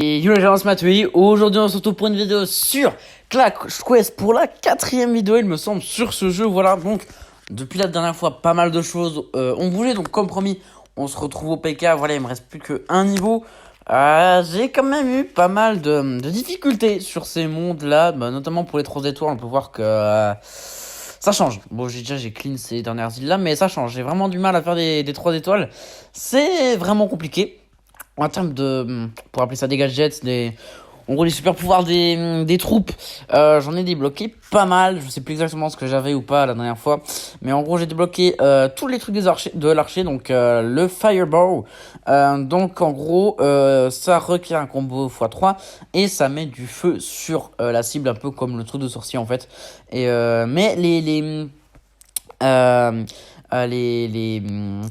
Et yo les gens, c'est Mathieu. Aujourd'hui on se retrouve pour une vidéo sur Clash Quest pour la 4ème vidéo il me semble sur ce jeu. Voilà, donc depuis la dernière fois pas mal de choses ont bougé. Donc comme promis on se retrouve au PK. Voilà, il me reste plus qu'un niveau. J'ai quand même eu pas mal de difficultés sur ces mondes là, notamment pour les 3 étoiles. On peut voir que ça change. Bon, j'ai clean ces dernières îles là, mais ça change. J'ai vraiment du mal à faire des 3 étoiles. C'est vraiment compliqué en termes de, pour appeler ça des gadgets, en gros les super pouvoirs des troupes. J'en ai débloqué pas mal. Je sais plus exactement ce que j'avais ou pas la dernière fois, mais en gros j'ai débloqué tous les trucs de l'archer, donc le fireball. Donc en gros ça requiert un combo x3 et ça met du feu sur la cible, un peu comme le truc de sorcier en fait. Et mais euh, les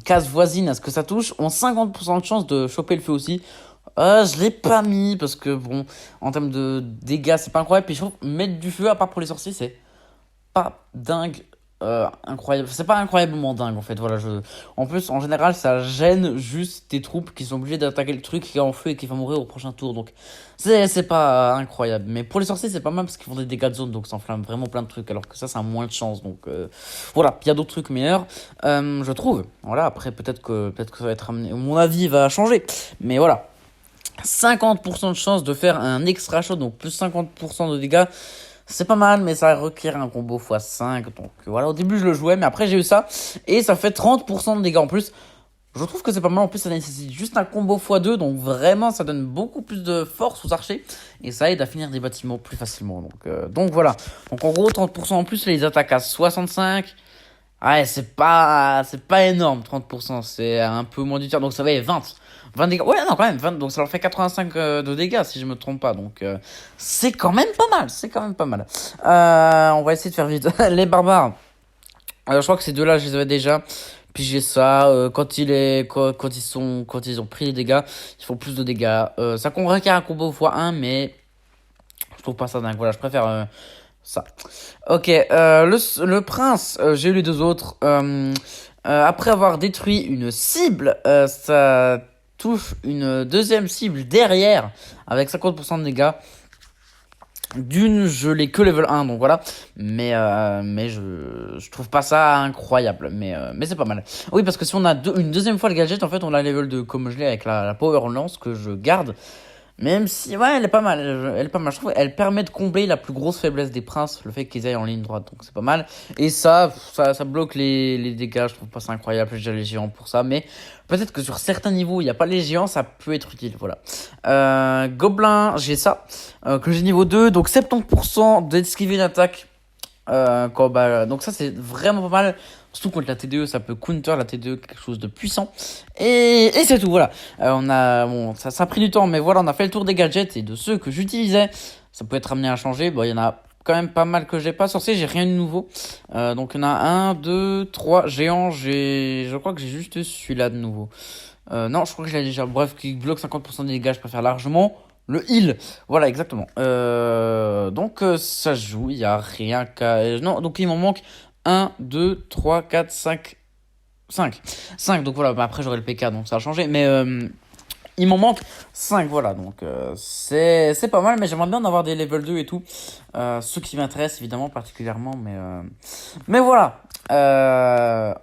cases voisines à ce que ça touche ont 50% de chance de choper le feu aussi. Je l'ai pas mis parce que bon, en termes de dégâts c'est pas incroyable. Puis je trouve mettre du feu à part pour les sorciers c'est pas dingue, incroyable. C'est pas incroyablement dingue en fait. Voilà, en plus en général ça gêne juste tes troupes qui sont obligées d'attaquer le truc qui est en feu et qui va mourir au prochain tour. Donc c'est pas incroyable. Mais pour les sorciers c'est pas mal parce qu'ils font des dégâts de zone, donc ça enflamme vraiment plein de trucs. Alors que ça a moins de chance. Donc voilà, il y a d'autres trucs meilleurs, je trouve. Voilà, après peut-être que ça va être amené. Mon avis va changer. Mais voilà. 50% de chance de faire un extra shot, donc plus 50% de dégâts. C'est pas mal, mais ça requiert un combo x5. Donc voilà, au début je le jouais, mais après j'ai eu ça. Et ça fait 30% de dégâts en plus. Je trouve que c'est pas mal. En plus, ça nécessite juste un combo x2. Donc vraiment, ça donne beaucoup plus de force aux archers. Et ça aide à finir des bâtiments plus facilement. Donc voilà. Donc en gros, 30% en plus, les attaques à 65. Ouais, c'est pas énorme, 30%. C'est un peu moins du tiers. Donc ça va, 20 dégâts. Ouais, non, quand même, 20. Donc ça leur fait 85 de dégâts, si je me trompe pas. Donc c'est quand même pas mal. C'est quand même pas mal. On va essayer de faire vite. Les barbares. Je crois que ces deux-là, je les avais déjà. Puis j'ai ça. Quand ils ont pris les dégâts, ils font plus de dégâts. Ça requiert un combo x1, mais je trouve pas ça dingue. Voilà, je préfère ça. Ok, le prince, j'ai eu les deux autres. Après avoir détruit une cible, ça touche une deuxième cible derrière avec 50% de dégâts. D'une, je l'ai que level 1, donc voilà. Mais je trouve pas ça incroyable. Mais c'est pas mal. Oui, parce que si on a une deuxième fois le gadget, en fait, on a level 2 comme je l'ai avec la power lance que je garde. Même si, ouais, elle est pas mal. Elle est pas mal. Je trouve elle permet de combler la plus grosse faiblesse des princes, le fait qu'ils aillent en ligne droite. Donc c'est pas mal. Et ça bloque les dégâts. Je trouve pas ça incroyable. J'ai déjà les géants pour ça. Mais peut-être que sur certains niveaux, il n'y a pas les géants, ça peut être utile. Voilà. Gobelin, j'ai ça. Que j'ai niveau 2. Donc 70% d'esquiver une attaque. Donc ça, c'est vraiment pas mal. Surtout contre la TDE, ça peut counter la TDE, quelque chose de puissant. Et c'est tout, voilà. Bon, ça a pris du temps, mais voilà, on a fait le tour des gadgets et de ceux que j'utilisais. Ça peut être amené à changer. Bon, il y en a quand même pas mal que j'ai pas sorcier, j'ai rien de nouveau. Donc il y en a 1, 2, 3 géants. Je crois que j'ai juste celui-là de nouveau. Non, je crois que je l'ai déjà. Bref, qui bloque 50% des dégâts, je préfère largement le heal. Voilà, exactement. Donc ça se joue, il y a rien qu'à. Non, donc il m'en manque 1, 2, 3, 4, 5. 5. Donc voilà, après j'aurai le PK, donc ça a changé. Mais il m'en manque 5, voilà. Donc c'est pas mal, mais j'aimerais bien en avoir des level 2 et tout. Ce qui m'intéresse évidemment particulièrement, mais voilà.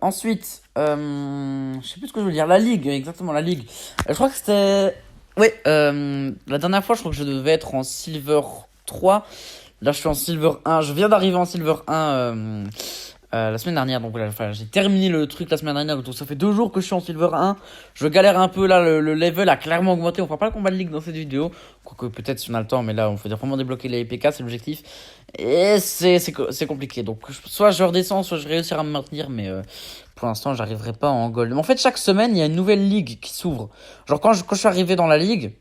Ensuite, je sais plus ce que je veux dire. La ligue, exactement, la ligue. Je crois que c'était. Oui, la dernière fois, je crois que je devais être en Silver 3. Là, je suis en Silver 1. Je viens d'arriver en Silver 1 la semaine dernière. Donc voilà, enfin, j'ai terminé le truc la semaine dernière. Donc ça fait 2 jours que je suis en Silver 1. Je galère un peu là. Le level a clairement augmenté. On fera pas le combat de ligue dans cette vidéo. Quoique peut-être si on a le temps. Mais là, on fait vraiment débloquer les PK. C'est l'objectif. Et c'est compliqué. Donc soit je redescends, soit je réussis à me maintenir. Mais pour l'instant, j'arriverai pas en gold. Mais en fait, chaque semaine, il y a une nouvelle ligue qui s'ouvre. Genre quand je suis arrivé dans la ligue.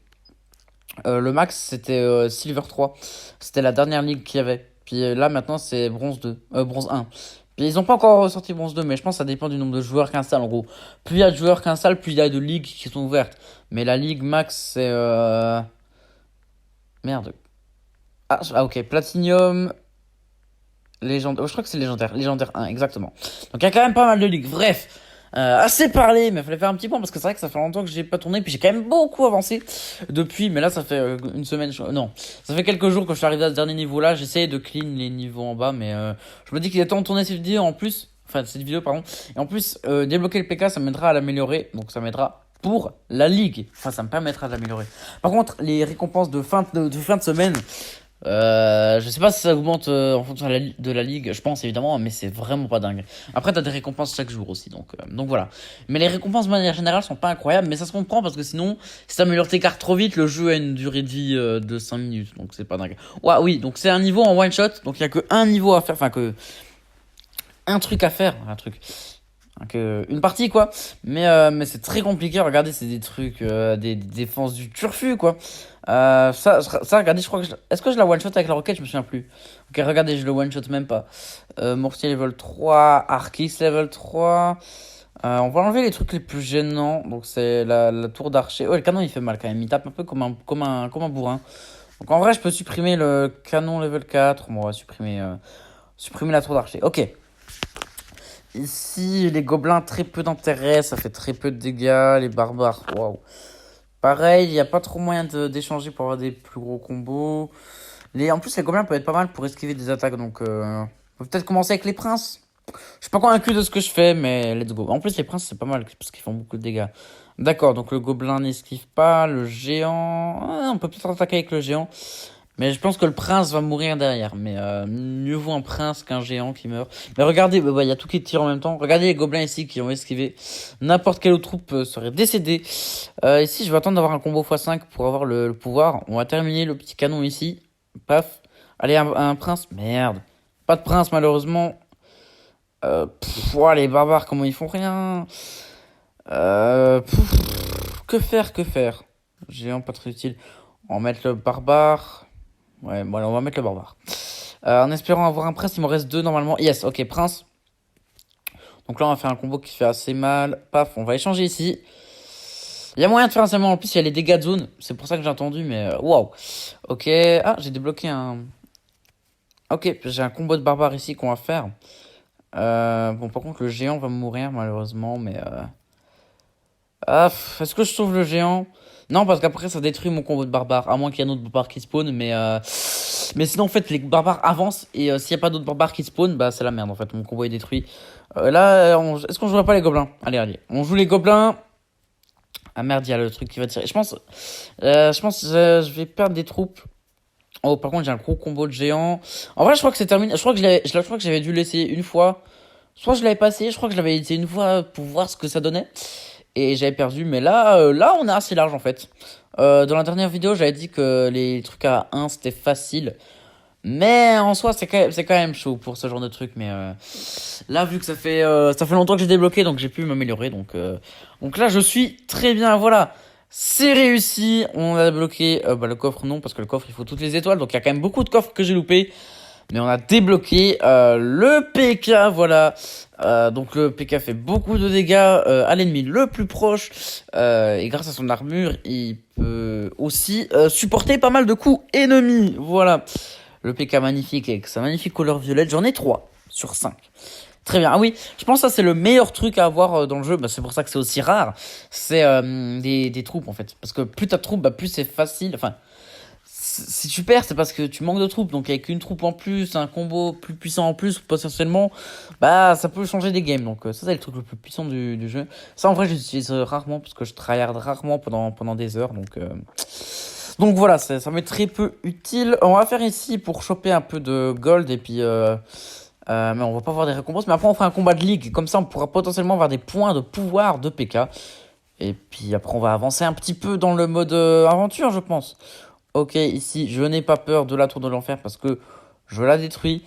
Le max c'était Silver 3. C'était la dernière ligue qu'il y avait. Puis là maintenant c'est Bronze 2. Bronze 1. Puis ils ont pas encore ressorti Bronze 2, mais je pense que ça dépend du nombre de joueurs qu'installe en gros. Plus il y a de joueurs qu'installe, plus il y a de ligues qui sont ouvertes. Mais la ligue max c'est merde. Ok, Platinum, légendaire. Oh, je crois que c'est légendaire. Légendaire 1, exactement. Donc il y a quand même pas mal de ligues. Bref. Assez parlé, mais il fallait faire un petit point parce que c'est vrai que ça fait longtemps que j'ai pas tourné, puis j'ai quand même beaucoup avancé depuis, mais là ça fait une semaine, non, ça fait quelques jours que je suis arrivé à ce dernier niveau-là, j'essaie de clean les niveaux en bas, mais je me dis qu'il est temps de tourner cette vidéo en plus, enfin cette vidéo pardon, et en plus débloquer le PK ça m'aidera à l'améliorer, donc ça m'aidera pour la ligue, enfin ça me permettra de l'améliorer. Par contre, les récompenses de fin de semaine, je sais pas si ça augmente en fonction de la ligue, je pense évidemment, mais c'est vraiment pas dingue. Après, t'as des récompenses chaque jour aussi, donc voilà. Mais les récompenses de manière générale sont pas incroyables, mais ça se comprend parce que sinon, si t'améliores tes cartes trop vite, le jeu a une durée de vie de 5 minutes, donc c'est pas dingue. Ouais, oui, donc c'est un niveau en one shot, donc il y a que un niveau à faire, enfin que un truc à faire, un truc. Que une partie quoi, mais c'est très compliqué. Regardez, c'est des trucs, des défenses du turfu quoi. Regardez, je crois que est-ce que je la one shot avec la roquette, je me souviens plus. Ok, regardez, je le one shot même pas. Mortier level 3, Arcis level 3. On va enlever les trucs les plus gênants. Donc c'est la tour d'archer. Oh, le canon il fait mal quand même, il tape un peu comme un bourrin. Donc en vrai je peux supprimer le canon level 4. On va supprimer la tour d'archer. Ok. Ici, les gobelins, très peu d'intérêt, ça fait très peu de dégâts. Les barbares, waouh. Pareil, il n'y a pas trop moyen d'échanger pour avoir des plus gros combos. En plus, les gobelins peuvent être pas mal pour esquiver des attaques, donc on peut peut-être commencer avec les princes. Je suis pas convaincu de ce que je fais, mais let's go. En plus, les princes, c'est pas mal, parce qu'ils font beaucoup de dégâts. D'accord, donc le gobelin n'esquive pas, le géant... Ah, on peut peut-être attaquer avec le géant. Mais je pense que le prince va mourir derrière. Mais mieux vaut un prince qu'un géant qui meurt. Mais regardez, il y a tout qui tire en même temps. Regardez les gobelins ici qui ont esquivé. N'importe quelle autre troupe serait décédée. Ici, je vais attendre d'avoir un combo x5 pour avoir le pouvoir. On va terminer le petit canon ici. Paf. Allez, un prince. Merde. Pas de prince malheureusement. Les barbares, comment ils font rien. Que faire, que faire. Géant pas très utile. On va mettre le barbare. Ouais, bon, allez, on va mettre le barbare. En espérant avoir un prince, il m'en reste deux normalement. Yes, ok, prince. Donc là, on va faire un combo qui fait assez mal. Paf, on va échanger ici. Il y a moyen de faire un seulement. En plus, il y a les dégâts de zone. C'est pour ça que j'ai entendu, mais waouh. Ok. Ah, j'ai débloqué un. Ok, j'ai un combo de barbare ici qu'on va faire. Bon, par contre, le géant va mourir malheureusement, mais. Est-ce que je sauve le géant? Non, parce qu'après, ça détruit mon combo de barbare. À moins qu'il y ait un autre barbare qui spawn, mais sinon, en fait, les barbares avancent. Et s'il n'y a pas d'autres barbares qui spawn, bah, c'est la merde, en fait. Mon combo est détruit. Est-ce qu'on jouerait pas les gobelins? Allez. On joue les gobelins. Ah merde, il y a le truc qui va tirer. Je pense, je vais perdre des troupes. Oh, par contre, j'ai un gros combo de géants. En vrai, je crois que c'est terminé. Je crois que j'avais dû l'essayer une fois. Soit je l'avais passé, je crois que je l'avais essayé une fois pour voir ce que ça donnait. Et j'avais perdu, mais là, on est assez large en fait. Dans la dernière vidéo, j'avais dit que les trucs à 1 c'était facile. Mais en soi, c'est quand même chaud pour ce genre de truc. Mais là, vu que ça fait longtemps que j'ai débloqué, donc j'ai pu m'améliorer. Donc là, je suis très bien. Voilà, c'est réussi. On a débloqué le coffre, non, parce que le coffre, il faut toutes les étoiles. Donc il y a quand même beaucoup de coffres que j'ai loupés. Mais on a débloqué le PK, voilà. Donc le PK fait beaucoup de dégâts à l'ennemi le plus proche. Et grâce à son armure, il peut aussi supporter pas mal de coups ennemis. Voilà. Le PK magnifique avec sa magnifique couleur violette. J'en ai 3 sur 5. Très bien. Ah oui, je pense que ça c'est le meilleur truc à avoir dans le jeu. Bah, c'est pour ça que c'est aussi rare. C'est des troupes en fait. Parce que plus t'as de troupes, bah, plus c'est facile. Enfin, si tu perds, c'est parce que tu manques de troupes. Donc avec une troupe en plus, un combo plus puissant en plus, potentiellement, bah ça peut changer des games. Donc ça c'est le truc le plus puissant du jeu. Ça en vrai j'utilise rarement parce que je tryhard rarement pendant des heures. Donc voilà, ça m'est très peu utile. On va faire ici pour choper un peu de gold et puis mais on va pas avoir des récompenses. Mais après on fera un combat de ligue. Comme ça on pourra potentiellement avoir des points de pouvoir de PK. Et puis après on va avancer un petit peu dans le mode aventure je pense. Ok, ici, je n'ai pas peur de la tour de l'enfer parce que je la détruis.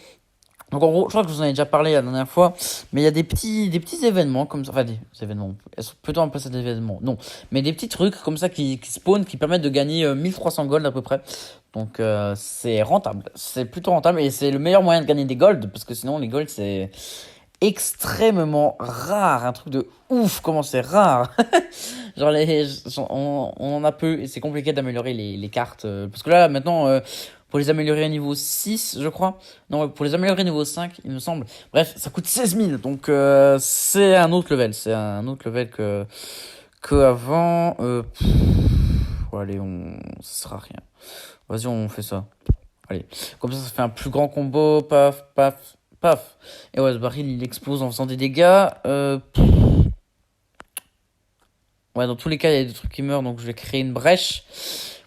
Donc en gros, je crois que je vous en ai déjà parlé la dernière fois, mais il y a des petits événements comme ça, enfin des événements, plutôt on peut ça des événements, non, mais des petits trucs comme ça qui spawnent, qui permettent de gagner 1300 gold à peu près. Donc c'est rentable, c'est plutôt rentable et c'est le meilleur moyen de gagner des gold parce que sinon les gold c'est extrêmement rare, un truc de ouf, comment c'est rare. On en a peu et c'est compliqué d'améliorer les cartes parce que là maintenant Pour les améliorer niveau 6, je crois. Non, ouais, pour les améliorer niveau 5, il me semble. Bref, ça coûte 16 000. Donc, c'est un autre level. C'est un autre level que avant. Bon, allez, ça sera rien. Vas-y, on fait ça. Allez. Comme ça fait un plus grand combo. Paf, paf, paf. Et ouais, ce baril, il explose en faisant des dégâts. Ouais, dans tous les cas, il y a des trucs qui meurent. Donc, je vais créer une brèche.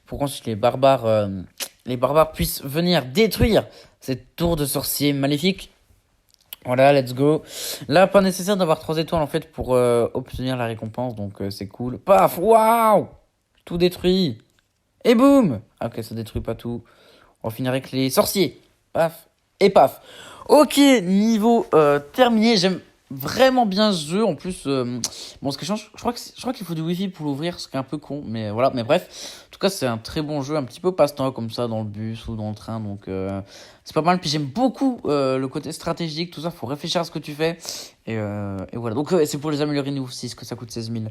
Pour qu'ensuite les barbares puissent venir détruire cette tour de sorcier maléfique. Voilà, let's go. Là, pas nécessaire d'avoir 3 étoiles en fait pour obtenir la récompense, donc c'est cool. Paf, waouh, tout détruit. Et boum. Ah, ok, ça détruit pas tout. On va finir avec les sorciers. Paf et paf. Ok, niveau terminé. J'aime vraiment bien ce jeu. En plus, bon, ce que je crois qu'il faut du wifi pour l'ouvrir, ce qui est un peu con, mais voilà. Mais bref, en tout cas, c'est un très bon jeu, un petit peu passe-temps comme ça dans le bus ou dans le train, donc c'est pas mal. Puis j'aime beaucoup le côté stratégique, tout ça. Faut réfléchir à ce que tu fais et voilà. Donc c'est pour les améliorer niveau 6 que ça coûte 16 000.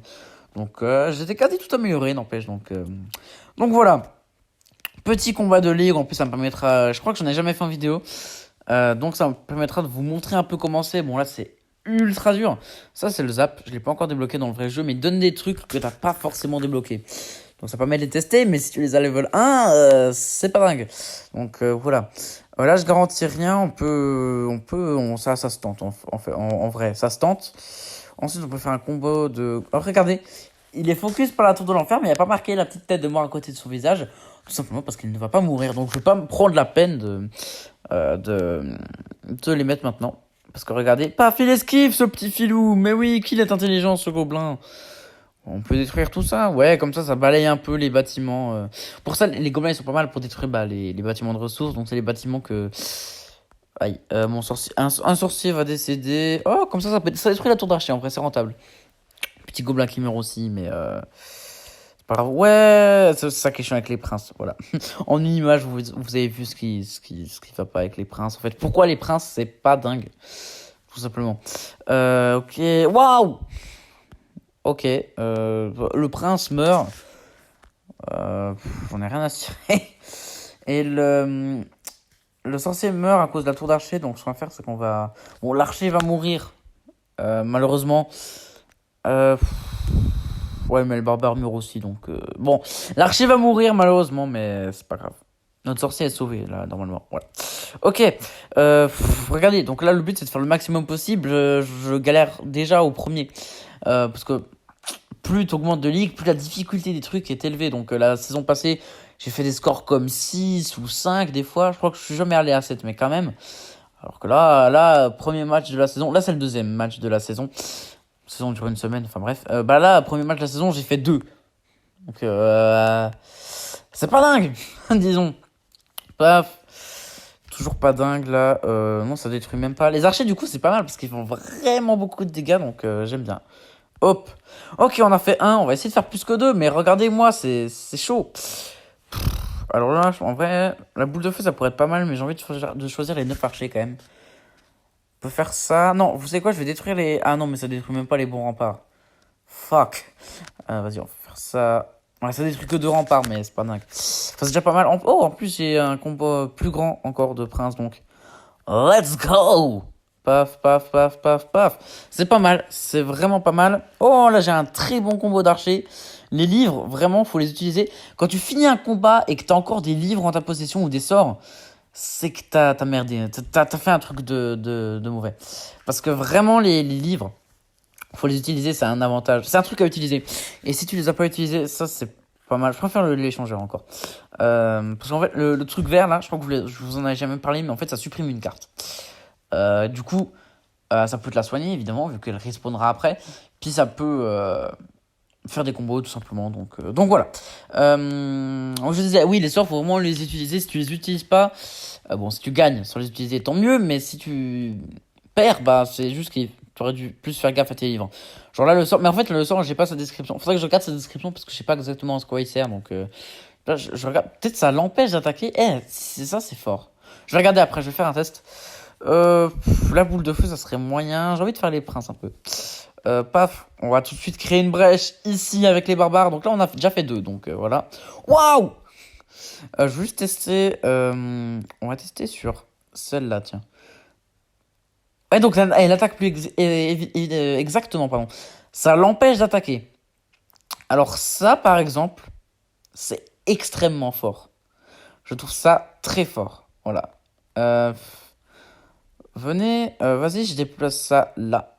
Donc j'étais quasi tout amélioré, n'empêche. Donc voilà. Petit combat de ligue, en plus ça me permettra, je crois que j'en ai jamais fait en vidéo, donc ça me permettra de vous montrer un peu comment c'est. Bon là c'est ultra dur, ça c'est le zap, je l'ai pas encore débloqué dans le vrai jeu, mais il donne des trucs que t'as pas forcément débloqué. Donc ça permet de les tester, mais si tu les as level 1, c'est pas dingue. Donc voilà. Là je garantis rien, ça se tente, en vrai, ça se tente. Ensuite on peut faire un combo de... Alors regardez, il est focus par la tour de l'enfer, mais il n'y a pas marqué la petite tête de mort à côté de son visage. Tout simplement parce qu'il ne va pas mourir. Donc je ne vais pas me prendre la peine de les mettre maintenant. Parce que regardez, paf, il esquive ce petit filou. Mais oui, qu'il est intelligent ce gobelin. On peut détruire tout ça. Ouais, comme ça balaye un peu les bâtiments. Pour ça, les gobelins ils sont pas mal pour détruire les bâtiments de ressources. Donc c'est les bâtiments que... Aïe, mon sorcier... Un sorcier va décéder. Oh, comme ça détruit la tour d'archer. En vrai, c'est rentable. Petit gobelin qui meurt aussi, mais... C'est pas grave. Ouais, c'est ça question avec les princes, voilà. En une image, vous avez vu ce qui va pas avec les princes. En fait, pourquoi les princes, c'est pas dingue, tout simplement. Ok, waouh. Ok, le prince meurt. J'en ai rien à cirer. Et le sorcier meurt à cause de la tour d'archer. Donc, ce qu'on va faire, c'est qu'on va... Bon, l'archer va mourir, malheureusement. Ouais, mais le barbare meurt aussi, donc... Bon, l'archer va mourir, malheureusement, mais c'est pas grave. Notre sorcier est sauvé, là, normalement. Voilà. Ok. Regardez, donc là, le but, c'est de faire le maximum possible. Je galère déjà au premier. Parce que plus tu augmentes de ligue, plus la difficulté des trucs est élevée. Donc la saison passée, j'ai fait des scores comme 6 ou 5 des fois. Je crois que je suis jamais allé à 7, mais quand même. Alors que là, premier match de la saison. Là, c'est le deuxième match de la saison. Saison dure une semaine, enfin bref. Là, premier match de la saison, j'ai fait 2. Donc, c'est pas dingue, disons. Paf. Toujours pas dingue, là. Non, ça détruit même pas. Les archers, du coup, c'est pas mal, parce qu'ils font vraiment beaucoup de dégâts, donc j'aime bien. Hop. Ok, on a fait 1. On va essayer de faire plus que 2, mais regardez-moi, c'est chaud. Alors là, en vrai, la boule de feu, ça pourrait être pas mal, mais j'ai envie de choisir les 9 archers, quand même. On peut faire ça. Non, vous savez quoi, je vais détruire les... Ah non, mais ça détruit même pas les bons remparts. Fuck. Vas-y, on va faire ça. Ouais, ça détruit que 2 remparts, mais c'est pas dingue. Enfin, c'est déjà pas mal. Oh, en plus, j'ai un combo plus grand encore de prince, donc... Let's go. Paf, paf, paf, paf, paf. C'est pas mal, c'est vraiment pas mal. Oh, là, j'ai un très bon combo d'archers. Les livres, vraiment, faut les utiliser. Quand tu finis un combat et que t'as encore des livres en ta possession ou des sorts... c'est que t'as merdé, t'as fait un truc de mauvais. Parce que vraiment, les livres, faut les utiliser, c'est un avantage. C'est un truc à utiliser. Et si tu les as pas utilisés, ça, c'est pas mal. Je préfère l'échangeur encore. Parce qu'en fait, le truc vert, là, je crois que je vous en avais jamais parlé, mais en fait, ça supprime une carte. Du coup, ça peut te la soigner, évidemment, vu qu'elle respawnera après. Puis ça peut... faire des combos tout simplement, donc voilà. Je disais, oui, les sorts faut vraiment les utiliser. Si tu les utilises pas, bon, si tu gagnes sans les utiliser, tant mieux, mais si tu perds, bah c'est juste que tu aurais dû plus faire gaffe à tes livres. Genre là, le sort, mais en fait le sort, j'ai pas sa description. Faudrait que je regarde sa description parce que je sais pas exactement à quoi il sert, donc là, je regarde, peut-être ça l'empêche d'attaquer. C'est ça, c'est fort. Je vais regarder après, je vais faire un test. La boule de feu, ça serait moyen. J'ai envie de faire les princes un peu. Paf, on va tout de suite créer une brèche ici avec les barbares. Donc là, on a déjà fait 2. Donc voilà. Waouh! Je vais juste tester. On va tester sur celle-là, tiens. Ouais, donc elle attaque plus exactement, pardon. Ça l'empêche d'attaquer. Alors ça, par exemple, c'est extrêmement fort. Je trouve ça très fort. Voilà. Euh, Venez, vas-y, je déplace ça là.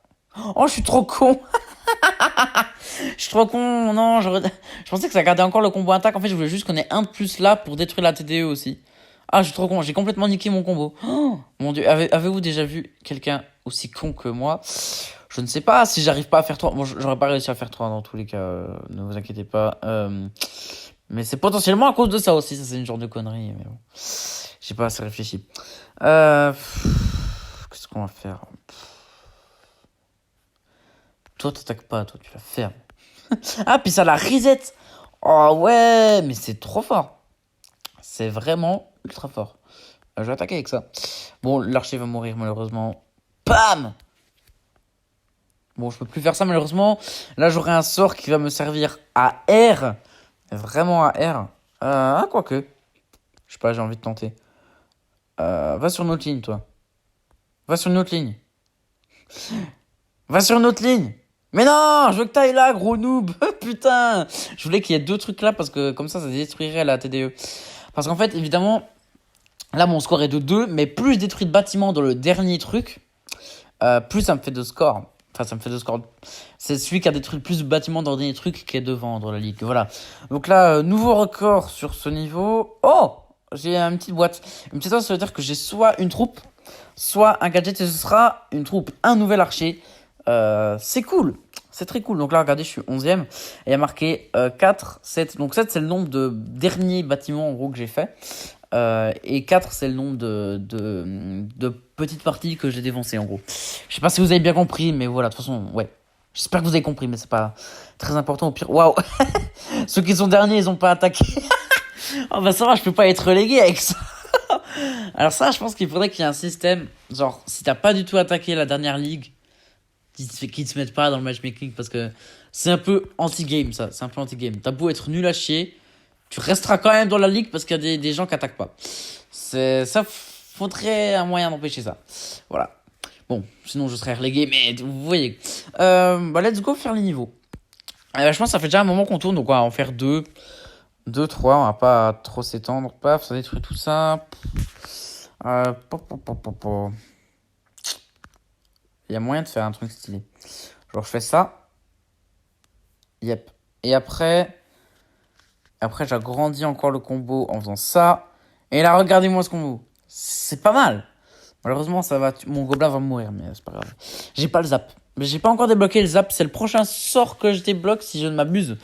Oh, je suis trop con. Je suis trop con. Non, je pensais que ça gardait encore le combo attaque. En fait, je voulais juste qu'on ait un de plus là pour détruire la TDE aussi. Ah, je suis trop con. J'ai complètement niqué mon combo. Oh, mon Dieu, avez-vous déjà vu quelqu'un aussi con que moi? Je ne sais pas si j'arrive pas à faire 3. Bon, j'aurais pas réussi à faire 3 dans tous les cas. Ne vous inquiétez pas. Mais c'est potentiellement à cause de ça aussi. Ça, c'est une genre de connerie. Mais bon. J'ai pas assez réfléchi. Qu'est-ce qu'on va faire? Toi, t'attaques pas. Toi, tu la fermes. Ah, puis ça la reset. Oh ouais, mais c'est trop fort. C'est vraiment ultra fort. Je vais attaquer avec ça. Bon, l'archer va mourir malheureusement. Bam! Bon, je peux plus faire ça malheureusement. Là, j'aurai un sort qui va me servir à R. Vraiment à R. Quoique. Je sais pas, j'ai envie de tenter. Va sur notre ligne, toi. Va sur notre ligne. Va sur notre ligne. Mais non, je veux que t'ailles là, gros noob. Putain. Je voulais qu'il y ait deux trucs là parce que comme ça détruirait la TDE. Parce qu'en fait, évidemment, là, mon score est de 2, mais plus je détruis de bâtiments dans le dernier truc, plus ça me fait de score. Enfin, ça me fait de score. C'est celui qui a détruit le plus de bâtiments dans le dernier truc qui est devant dans la ligue. Voilà. Donc là, nouveau record sur ce niveau. Oh! J'ai une petite boîte. Une petite boîte, ça veut dire que j'ai soit une troupe, soit un gadget, et ce sera une troupe, un nouvel archer. C'est cool. C'est très cool. Donc là, regardez, je suis 11e. Et il y a marqué 4, 7. Donc 7, c'est le nombre de derniers bâtiments en gros que j'ai fait. Et 4, c'est le nombre de petites parties que j'ai défoncées en gros. Je sais pas si vous avez bien compris, mais voilà, de toute façon, ouais. J'espère que vous avez compris, mais c'est pas très important au pire. Waouh! Ceux qui sont derniers, ils ont pas attaqué. Oh bah ça va, je peux pas être relégué avec ça. Alors ça, je pense qu'il faudrait qu'il y ait un système, genre, si t'as pas du tout attaqué la dernière ligue, qui te mettent pas dans le matchmaking, parce que c'est un peu anti-game, ça. C'est un peu anti-game. T'as beau être nul à chier, tu resteras quand même dans la ligue parce qu'il y a des gens qui attaquent pas. Ça faudrait un moyen d'empêcher ça. Voilà. Bon, sinon je serais relégué, mais vous voyez. Let's go faire les niveaux. Je pense que ça fait déjà un moment qu'on tourne, donc on va en faire deux. 2, 3, on va pas trop s'étendre. Paf, ça détruit tout ça. Il y a moyen de faire un truc stylé. Genre, je fais ça. Yep. Et après, j'agrandis encore le combo en faisant ça. Et là, regardez-moi ce combo. C'est pas mal. Malheureusement, mon gobelin va mourir, mais c'est pas grave. J'ai pas le zap. Mais j'ai pas encore débloqué le zap. C'est le prochain sort que je débloque si je ne m'abuse.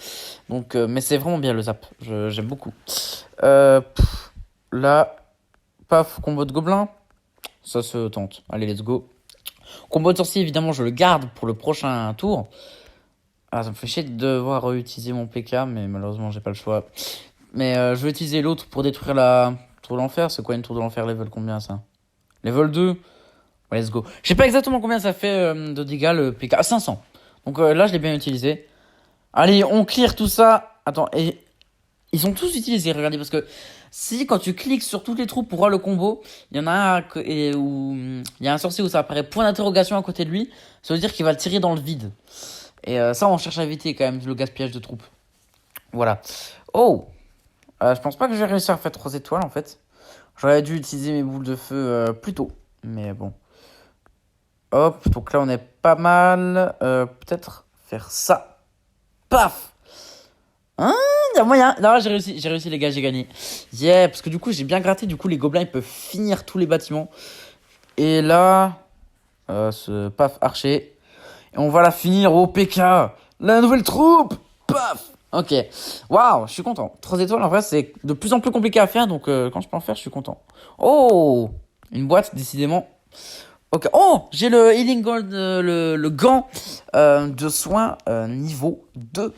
Donc, mais c'est vraiment bien le zap. J'aime beaucoup. Là, paf, combo de gobelin. Ça se tente. Allez, let's go. Combo de sorcier, évidemment, je le garde pour le prochain tour. Ah, ça me fait chier de devoir utiliser mon PK, mais malheureusement, j'ai pas le choix. Mais je vais utiliser l'autre pour détruire la tour de l'enfer. C'est quoi une tour de l'enfer level combien ça? Level 2? Ouais, let's go. Je sais pas exactement combien ça fait de dégâts le PK. 500. Donc là, je l'ai bien utilisé. Allez, on clear tout ça. Attends, et ils sont tous utilisés, regardez, parce que si quand tu cliques sur toutes les troupes pour voir le combo, il y en a un où il y a un sorcier où ça apparaît point d'interrogation à côté de lui, ça veut dire qu'il va le tirer dans le vide. Et ça, on cherche à éviter quand même le gaspillage de troupes. Voilà. Oh, je pense pas que je vais réussir à faire 3 étoiles en fait. J'aurais dû utiliser mes boules de feu plus tôt. Mais bon. Hop, donc là on est pas mal. Peut-être faire ça. Paf! Hein? Il y a moyen. Non, j'ai réussi les gars, j'ai gagné. Yeah, parce que du coup j'ai bien gratté. Du coup les gobelins ils peuvent finir tous les bâtiments. Et là, ce paf archer. Et on va la finir au PK. La nouvelle troupe! Paf! Ok. Waouh, je suis content. 3 étoiles, en vrai, c'est de plus en plus compliqué à faire. Donc, quand je peux en faire, je suis content. Oh! Une boîte, décidément. Ok. Oh! J'ai le Healing Gold, le gant de soins niveau 2.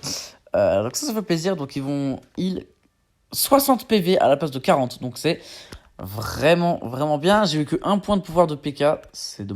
Donc, ça fait plaisir. Donc, ils vont heal 60 PV à la place de 40. Donc, c'est vraiment, vraiment bien. J'ai eu que 1 point de pouvoir de PK. C'est dommage.